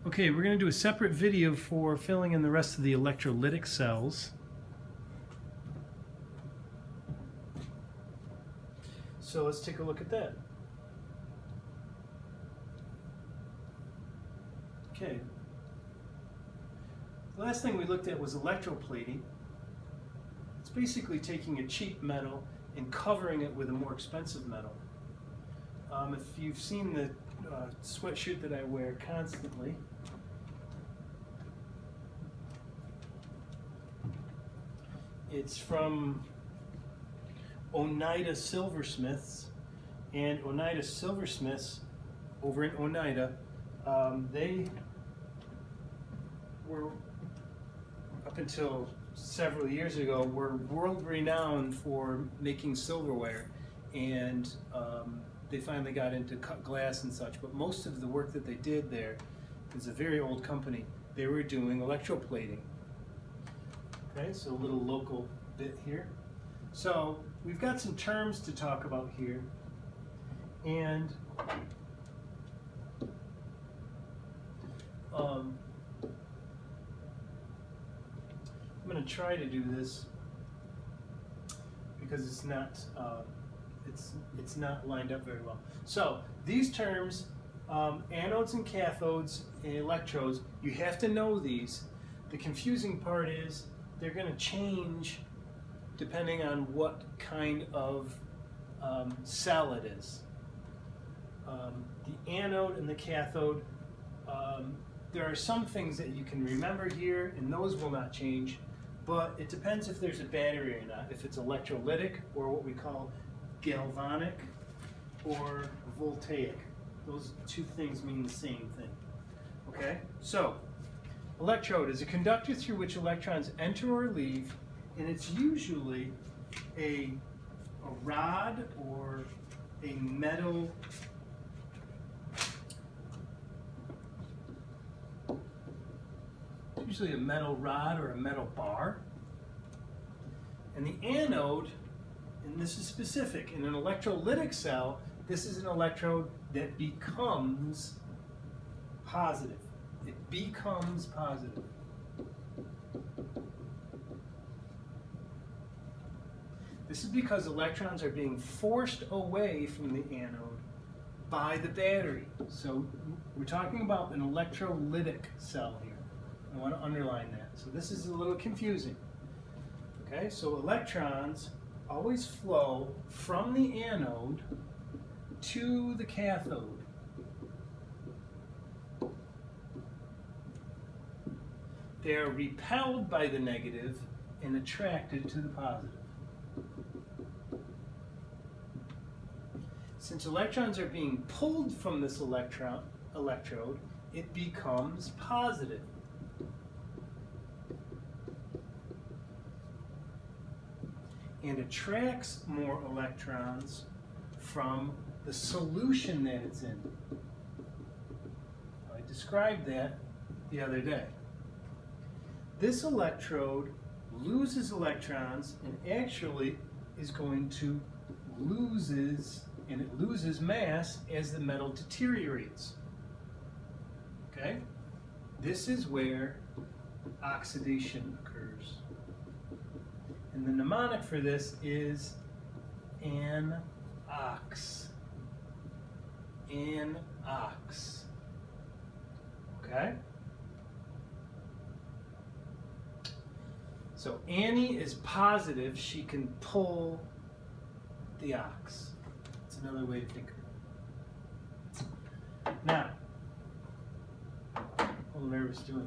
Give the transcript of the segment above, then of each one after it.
Okay, we're going to do a separate video for filling in the rest of the electrolytic cells. So let's take a look at that. Okay. The last thing we looked at was electroplating. It's basically taking a cheap metal and covering it with a more expensive metal. If you've seen the sweatshirt that I wear constantly, it's from Oneida Silversmiths, and Oneida Silversmiths over in Oneida, they were, up until several years ago, were world renowned for making silverware, and they finally got into cut glass and such, but most of the work that they did there is a very old company. They were doing electroplating. Okay, so a little local bit here. So we've got some terms to talk about here, and I'm going to try to do this because it's not lined up very well. So these terms, anodes and cathodes and electrodes, you have to know these. The confusing part is they're going to change depending on what kind of cell it is. The anode and the cathode, there are some things that you can remember here, and those will not change, but it depends if there's a battery or not, if it's electrolytic or what we call galvanic or voltaic. Those two things mean the same thing. Okay, so electrode is a conductor through which electrons enter or leave, and it's usually a rod or a metal usually a metal rod or a metal bar. And the anode, and this is specific, in an electrolytic cell, this is an electrode that becomes positive. It becomes positive. This is because electrons are being forced away from the anode by the battery. So we're talking about an electrolytic cell here. I want to underline that. So this is a little confusing. Okay, so electrons always flow from the anode to the cathode. They are repelled by the negative and attracted to the positive. Since electrons are being pulled from this electrode, it becomes positive. And attracts more electrons from the solution that it's in. I described that the other day. This electrode loses electrons and actually is going to loses mass as the metal deteriorates. Okay? This is where oxidation occurs. And the mnemonic for this is anox. Anox. Okay? So Annie is positive, she can pull the ox. That's another way to think of it. Now, I'm a little nervous doing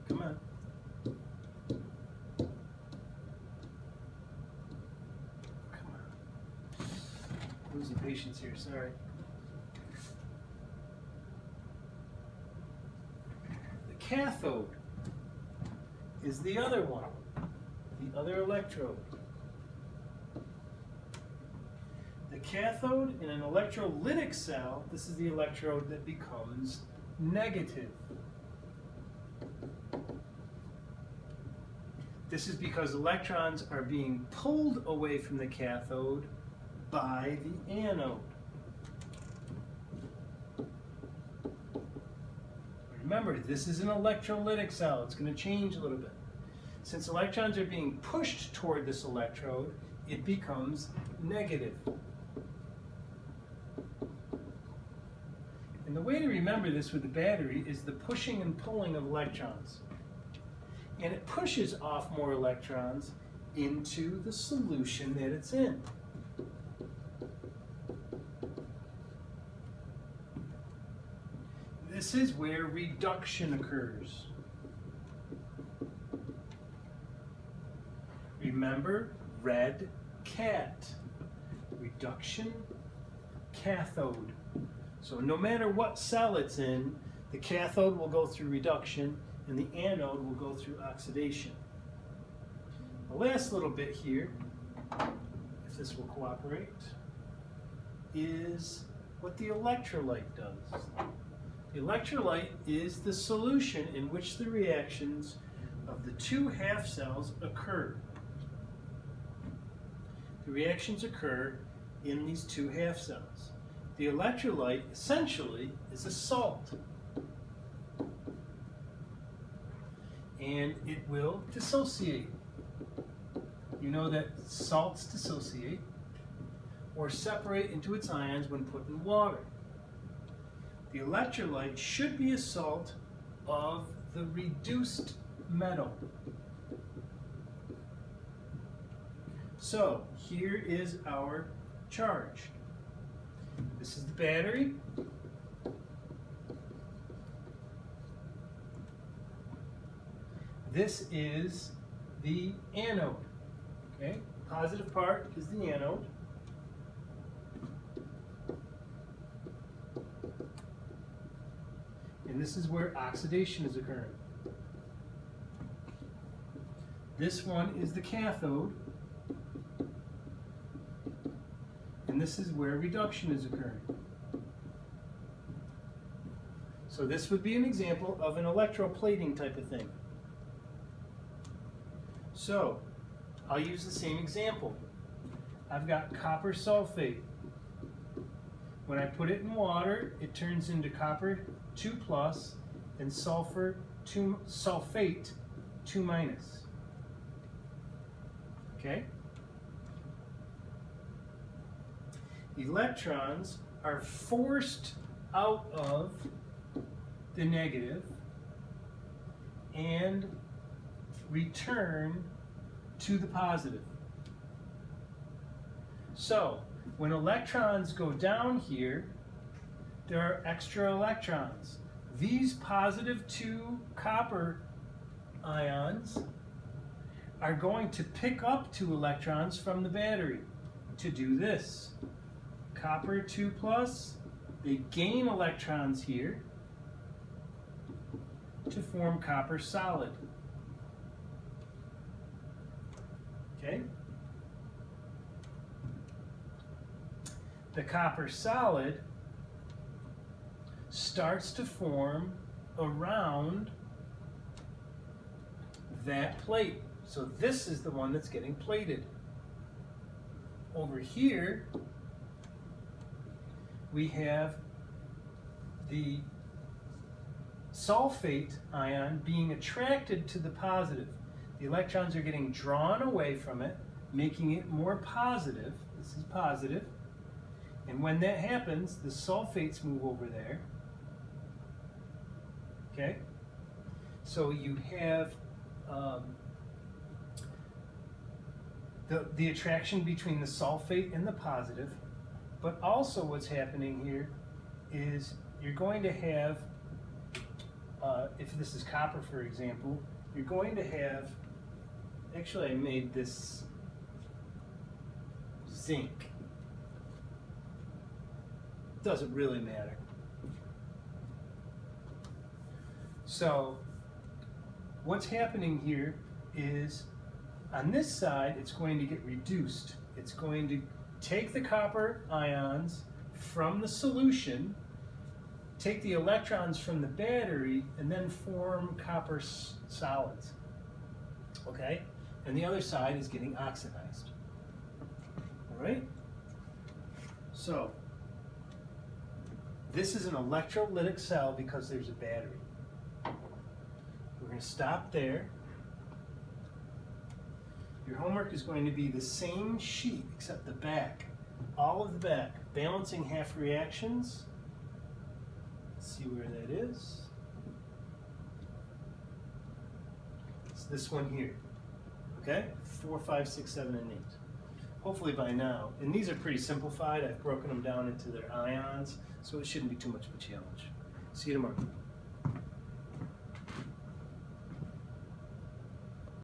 that. Come on. Losing patience here, sorry. The cathode is the other one, the other electrode. The cathode in an electrolytic cell, this is the electrode that becomes negative. This is because electrons are being pulled away from the cathode by the anode. Remember, this is an electrolytic cell. It's going to change a little bit. Since electrons are being pushed toward this electrode, it becomes negative. And the way to remember this with the battery is the pushing and pulling of electrons. And it pushes off more electrons into the solution that it's in. This is where reduction occurs. Remember, red cat. Reduction, cathode. So no matter what cell it's in, the cathode will go through reduction and the anode will go through oxidation. The last little bit here, if this will cooperate, is what the electrolyte does. The electrolyte is the solution in which the reactions of the two half cells occur. The reactions occur in these two half cells. The electrolyte essentially is a salt. And it will dissociate. You know that salts dissociate or separate into its ions when put in water. The electrolyte should be a salt of the reduced metal. So here is our charge. This is the battery. This is the anode. Okay? Positive part is the anode. And this is where oxidation is occurring. This one is the cathode. And this is where reduction is occurring. So this would be an example of an electroplating type of thing. So I'll use the same example. I've got copper sulfate. When I put it in water, it turns into copper 2+ and sulfate 2-. Okay? Electrons are forced out of the negative and return to the positive. So, when electrons go down here, there are extra electrons. These +2 copper ions are going to pick up 2 electrons from the battery to do this. Copper 2+, they gain electrons here to form copper solid. Okay? The copper solid starts to form around that plate. So this is the one that's getting plated. Over here, we have the sulfate ion being attracted to the positive. The electrons are getting drawn away from it, making it more positive. This is positive. And when that happens, the sulfates move over there. Okay? So you have the attraction between the sulfate and the positive. But also what's happening here is you're going to have, if this is copper, for example, you're going to have, actually I made this zinc. Doesn't really matter. So what's happening here is on this side it's going to get reduced. It's going to take the copper ions from the solution, take the electrons from the battery, and then form copper solids. Okay? And the other side is getting oxidized. All right? So this is an electrolytic cell because there's a battery. going to stop there. Your homework is going to be the same sheet except the back. All of the back. Balancing half reactions. Let's see where that is. It's this one here. Okay? 4, 5, 6, 7, and 8. Hopefully by now. And these are pretty simplified. I've broken them down into their ions, so it shouldn't be too much of a challenge. See you tomorrow.